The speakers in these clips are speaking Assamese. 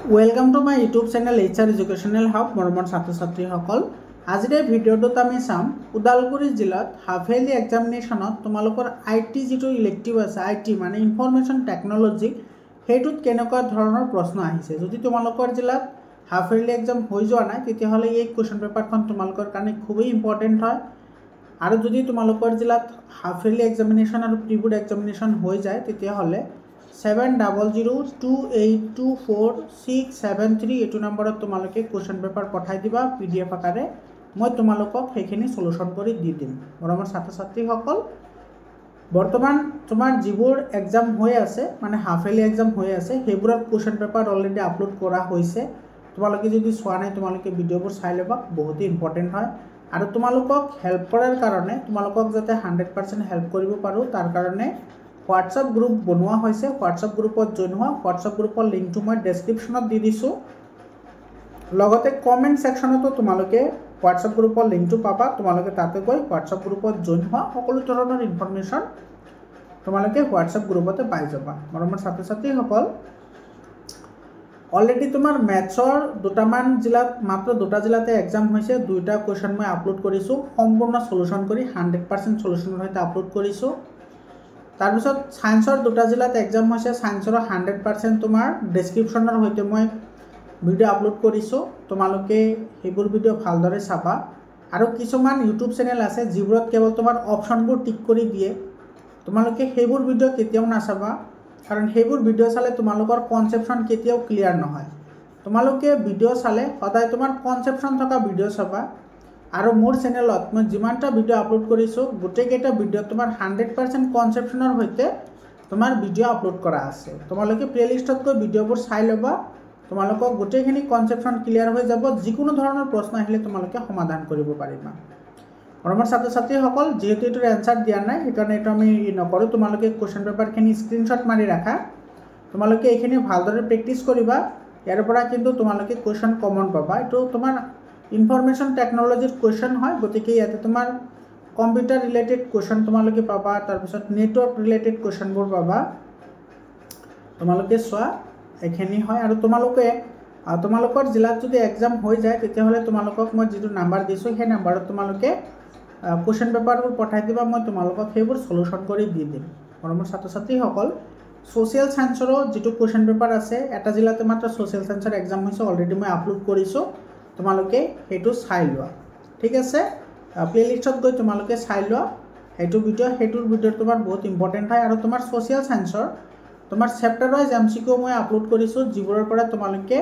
welcome to my YouTube channel HR educational hub मरমৰ ছাত্ৰ ছাত্ৰীসকল আজিৰ এই ভিডিঅ'টোত আমি চাম উদালগুৰি জিলাত হাফ ইয়াৰলি এক্সামিনেশ্যনত তোমালোকৰ আইটি যেটো ইলেক্টিভ আছে আইটি মানে ইনফৰমেশন টেকনলজি হেতুত কেনেকুৱা ধৰণৰ প্ৰশ্ন আহিছে যদি তোমালোকৰ জিলাত হাফ ইয়াৰলি এক্সাম হৈ যোৱা নাই তেতিয়াহলে এই কোৱেশ্চন পেপাৰখন তোমালোকৰ কাৰণে খুবই ইম্পৰ্টেন্ট হয় আৰু যদি তোমালোকৰ জিলাত হাফ ইয়াৰলি এক্সামিনেশ্যন আৰু প্ৰি বোৰ্ড এক্সামিনেশ্যন হৈ যায় তেতিয়াহলে 7002824673 এটো নম্বৰত তোমালোকে কোৱেশ্চন পেপাৰ পঠাই দিবা PDF আকাৰে মই তোমালোকক হেখিনি সলিউশন কৰি দি দিম মৰমৰ ছাত্ৰ ছাত্ৰীসকল বৰ্তমান তোমাৰ যিবোৰ এক্সাম হৈ আছে মানে হাফ ইয়াৰলি এক্সাম হৈ আছে হেবোৰৰ কোৱেশ্চন পেপাৰ অলৰেডি আপলোড কৰা হৈছে তোমালোকে যদি চোৱা নাই তোমালোকে ভিডিঅ'বোৰ চাই লবা বহুত ইম্পৰ্টেন্ট হয় আৰু তোমালোকক হেল্প কৰাৰ কাৰণে তোমালোকক যাতে 100% হেল্প কৰিব পাৰো তাৰ কাৰণে WhatsApp গ্ৰুপ বনোৱা হৈছে WhatsApp গ্ৰুপত জয়েন হোৱা WhatsApp গ্ৰুপৰ লিংকটো মই ডেসক্ৰিপচনত দি দিছো লগতে কমেন্ট সেকশনতো তোমালোকে WhatsApp গ্ৰুপৰ লিংকটো পাবা তোমালোকে তাতে গৈ WhatsApp গ্ৰুপত জয়েন হোৱা সকলো ধৰণৰ ইনফৰমেশন তোমালোকে WhatsApp গ্ৰুপতে পাই যাবা মৰমৰ ছাত্ৰ ছাত্ৰীসকল অলৰেডি তোমাৰ ম্যাথছৰ দুটামান জিলাত মাত্ৰ দুটা জিলাতে এক্সাম হৈছে দুইটা কোৱেশ্চন মই আপলোড কৰিছো সম্পূৰ্ণ সলিউশন কৰি 100% সলিউশনৰ সৈতে আপলোড কৰিছো তাৰ পিছত সায়েন্সৰ দুটা জিলাত এক্সাম হৈছে সায়েন্সৰ 100% তোমাৰ ডেসক্ৰিপচনৰ হৈতে মই ভিডিও আপলোড কৰিছো তোমালোকে হেবোৰ ভিডিও ভালদৰে চাবা আৰু কিছুমান ইউটিউব চেনেল আছে যিবোৰত কেৱল তোমাৰ অপচনবোৰ টিক কৰি দিয়ে তোমালোকে হেবোৰ ভিডিও কেতিয়াও নাচাবা কাৰণ হেবোৰ ভিডিও চালে তোমালোকৰ কনসেপচন কেতিয়াও ক্লিয়াৰ নহয় তোমালোকে ভিডিও চালে সদায় তোমাৰ কনসেপচন থকা ভিডিও চাবা আৰু মোৰ চেনেলত মই যিমানটা ভিডিও আপলোড কৰিছো গোটেইকেইটা ভিডিও তোমাৰ 100% কনসেপচনৰ হৈতে তোমাৰ ভিডিও আপলোড কৰা আছে তোমালোকে প্লেলিষ্টত গৈ ভিডিওবোৰ চাই লবা তোমালোকক গোটেইখিনি কনসেপচন ক্লিয়াৰ হৈ যাব যিকোনো ধৰণৰ প্ৰশ্ন আহিলে তোমালোকে সমাধান কৰিব পাৰিবা মৰমৰ ছাত্ৰ ছাত্ৰীসকল যেহেতু এটোৰ এনসাৰ দিয়া নাই সেইকাৰণে এটো আমি নকৰো তোমালোকে কোৱেশ্চন পেপাৰখিনি স্ক্ৰিনশ্বট মাৰি ৰাখা তোমালোকে এইখিনি ভালদৰে প্ৰেক্টিস কৰিবা ইয়াৰ পৰা কিন্তু তোমালোকে কোৱেশ্চন কমন পাবা এটো তোমাৰ ইনফৰমেশন টেকনলজিৰ কোৱেশ্চন হয় গতিকে ইয়াতে তোমাৰ কম্পিউটাৰ ৰিলেটেড কোৱেশ্চন তোমালোকে পাবা তাৰ পিছত নেটৱৰ্ক ৰিলেটেড কোৱেশ্চনবোৰ পাবা তোমালোকে চোৱা এখিনি হয় আৰু তোমালোকৰ জিলাত যদি এক্সাম হৈ যায় তেতিয়াহলে তোমালোকক মই যেটো নাম্বাৰ দিছো সেই নাম্বাৰত তোমালোকে কোৱেশ্চন পেপাৰবোৰ পঠাই দিবা মই তোমালোকক হেবোৰ সলিউশন কৰি দি দিম মৰমৰ ছাত্ৰ ছাত্ৰীসকল সোশ্যাল সায়েন্সৰ যেটো কোৱেশ্চন পেপাৰ আছে এটা জিলাতে মাত্ৰ সোশ্যাল সায়েন্সৰ এক্সাম হৈছে অলৰেডি মই আপলোড কৰিছো তোমালোকে হেতু চাই লোৱা ঠিক আছে প্লেলিষ্টত গৈ তোমালোকে চাই লোৱা হেতুৰ ভিডিও তোমাৰ বহুত ইম্পৰ্টেন্ট হয় আৰু তোমাৰ সোশ্যাল সায়েন্সৰ তোমাৰ চেপ্টাৰ ওয়াইজ MCQ মই আপলোড কৰিছো যিবোৰৰ পৰা তোমালোকে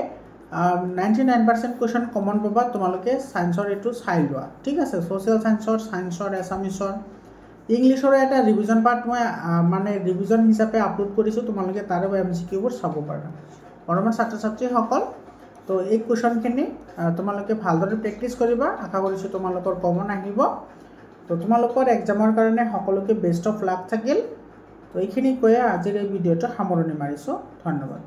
99% কোৱেশ্চন কমন পাবা তোমালোকে সায়েন্সৰ এটো চাই লোৱা ঠিক আছে সোশ্যাল সায়েন্সৰ এছামিছৰ ইংলিছৰ এটা ৰিভিজন পাৰ্ট মই মানে ৰিভিজন হিচাপে আপলোড কৰিছো তোমালোকে তাৰে MCQ বোৰ চাব পাৰা মৰমৰ ছাত্ৰ ছাত্ৰীসকল তো এই কোৱেশ্চনখিনি তোমালোকে ভালদৰে প্ৰেক্টিস কৰিবা আশা কৰিছো তোমালোকৰ কমন আহিব তো তোমালোকৰ এক্সামৰ কাৰণে সকলোকে বেষ্ট অফ লাক থাকিল তো এইখিনি কৈ আজিৰ এই ভিডিওটো সামৰণি মাৰিছো ধন্যবাদ